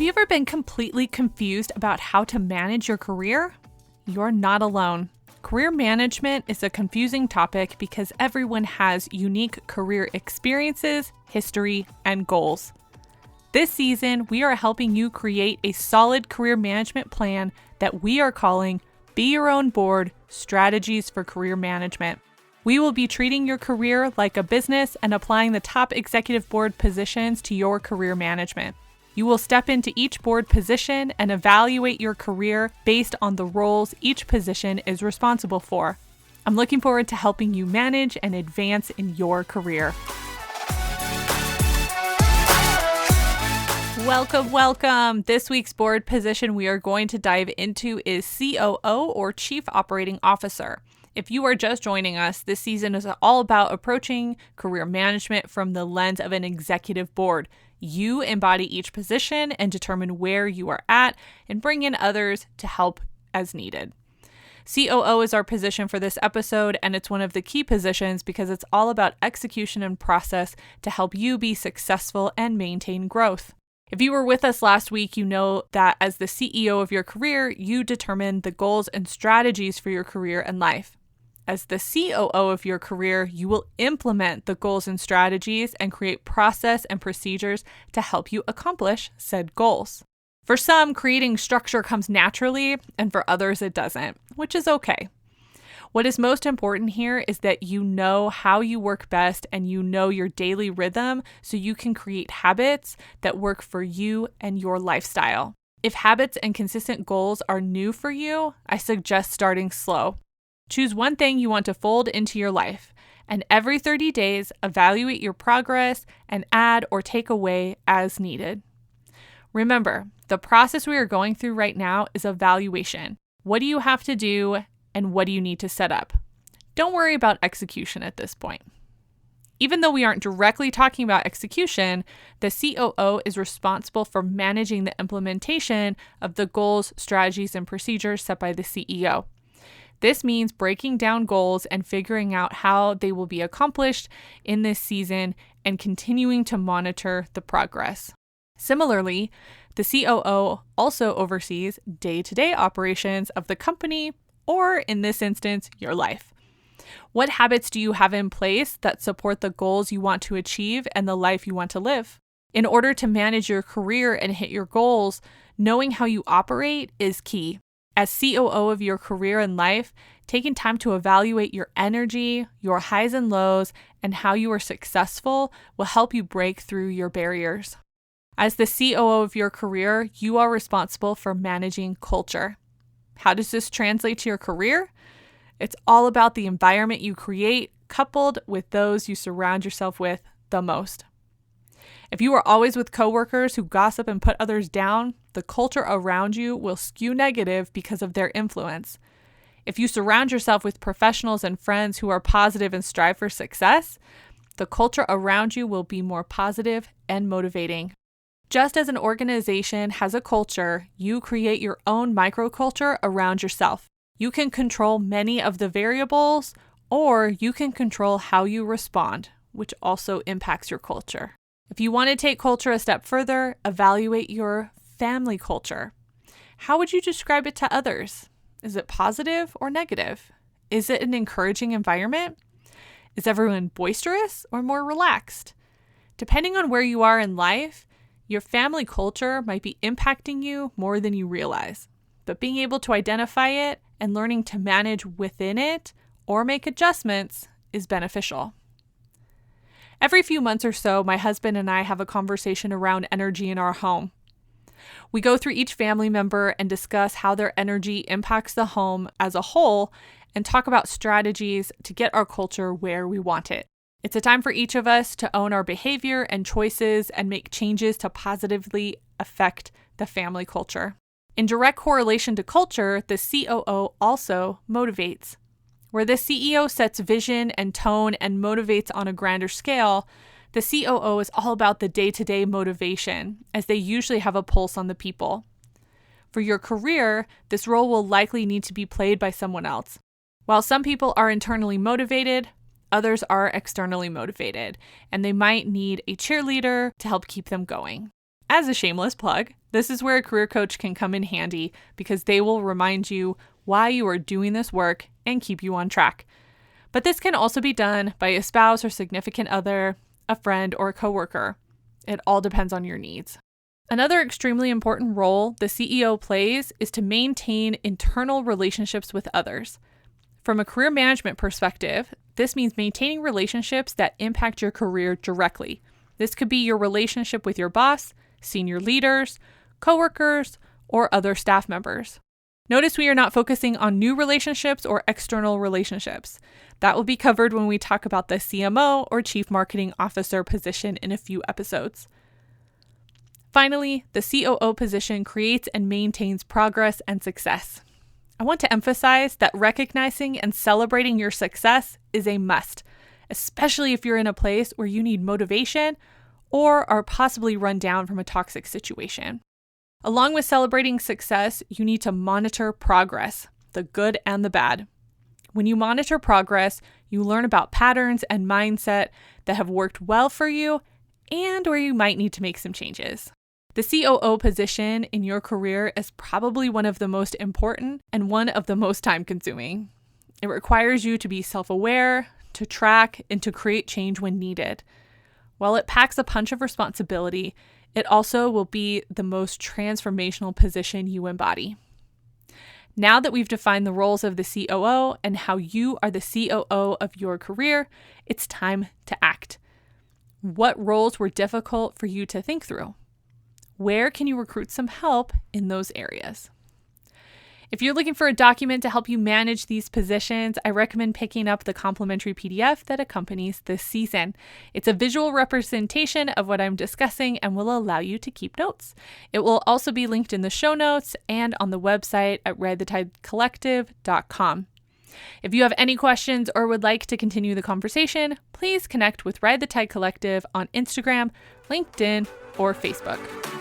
Have you ever been completely confused about how to manage your career? You're not alone. Career management is a confusing topic because everyone has unique career experiences, history, and goals. This season, we are helping you create a solid career management plan that we are calling Be Your Own Board Strategies for Career Management. We will be treating your career like a business and applying the top executive board positions to your career management. You will step into each board position and evaluate your career based on the roles each position is responsible for. I'm looking forward to helping you manage and advance in your career. Welcome. This week's board position we are going to dive into is COO, or Chief Operating Officer. If you are just joining us, this season is all about approaching career management from the lens of an executive board. You embody each position and determine where you are at and bring in others to help as needed. COO is our position for this episode, and it's one of the key positions because it's all about execution and process to help you be successful and maintain growth. If you were with us last week, you know that as the CEO of your career, you determine the goals and strategies for your career and life. As the COO of your career, you will implement the goals and strategies and create process and procedures to help you accomplish said goals. For some, creating structure comes naturally, and for others it doesn't, which is okay. What is most important here is that you know how you work best and you know your daily rhythm so you can create habits that work for you and your lifestyle. If habits and consistent goals are new for you, I suggest starting slow. Choose one thing you want to fold into your life, and every 30 days, evaluate your progress and add or take away as needed. Remember, the process we are going through right now is evaluation. What do you have to do and what do you need to set up? Don't worry about execution at this point. Even though we aren't directly talking about execution, the COO is responsible for managing the implementation of the goals, strategies, and procedures set by the CEO. This means breaking down goals and figuring out how they will be accomplished in this season and continuing to monitor the progress. Similarly, the COO also oversees day-to-day operations of the company, or in this instance, your life. What habits do you have in place that support the goals you want to achieve and the life you want to live? In order to manage your career and hit your goals, knowing how you operate is key. As COO of your career and life, taking time to evaluate your energy, your highs and lows, and how you are successful will help you break through your barriers. As the COO of your career, you are responsible for managing culture. How does this translate to your career? It's all about the environment you create, coupled with those you surround yourself with the most. If you are always with coworkers who gossip and put others down, the culture around you will skew negative because of their influence. If you surround yourself with professionals and friends who are positive and strive for success, the culture around you will be more positive and motivating. Just as an organization has a culture, you create your own microculture around yourself. You can control many of the variables, or you can control how you respond, which also impacts your culture. If you want to take culture a step further, evaluate your family culture. How would you describe it to others? Is it positive or negative? Is it an encouraging environment? Is everyone boisterous or more relaxed? Depending on where you are in life, your family culture might be impacting you more than you realize. But being able to identify it and learning to manage within it or make adjustments is beneficial. Every few months or so, my husband and I have a conversation around energy in our home. We go through each family member and discuss how their energy impacts the home as a whole and talk about strategies to get our culture where we want it. It's a time for each of us to own our behavior and choices and make changes to positively affect the family culture. In direct correlation to culture, the COO also motivates. Where the CEO sets vision and tone and motivates on a grander scale, the COO is all about the day-to-day motivation, as they usually have a pulse on the people. For your career, this role will likely need to be played by someone else. While some people are internally motivated, others are externally motivated, and they might need a cheerleader to help keep them going. as a shameless plug, this is where a career coach can come in handy because they will remind you why you are doing this work and keep you on track. But this can also be done by a spouse or significant other, a friend, or a coworker. It all depends on your needs. Another extremely important role the CEO plays is to maintain internal relationships with others. From a career management perspective, this means maintaining relationships that impact your career directly. This could be your relationship with your boss, senior leaders, coworkers, or other staff members. Notice we are not focusing on new relationships or external relationships. That will be covered when we talk about the CMO or Chief Marketing Officer position in a few episodes. Finally, the COO position creates and maintains progress and success. I want to emphasize that recognizing and celebrating your success is a must, especially if you're in a place where you need motivation or are possibly run down from a toxic situation. Along with celebrating success, you need to monitor progress, the good and the bad. When you monitor progress, you learn about patterns and mindset that have worked well for you and where you might need to make some changes. The COO position in your career is probably one of the most important and one of the most time-consuming. It requires you to be self-aware, to track, and to create change when needed. While it packs a punch of responsibility, it also will be the most transformational position you embody. Now that we've defined the roles of the COO and how you are the COO of your career, it's time to act. What roles were difficult for you to think through? Where can you recruit some help in those areas? If you're looking for a document to help you manage these positions, I recommend picking up the complimentary PDF that accompanies this season. It's a visual representation of what I'm discussing and will allow you to keep notes. It will also be linked in the show notes and on the website at ridethetidecollective.com. If you have any questions or would like to continue the conversation, please connect with Ride the Tide Collective on Instagram, LinkedIn, or Facebook.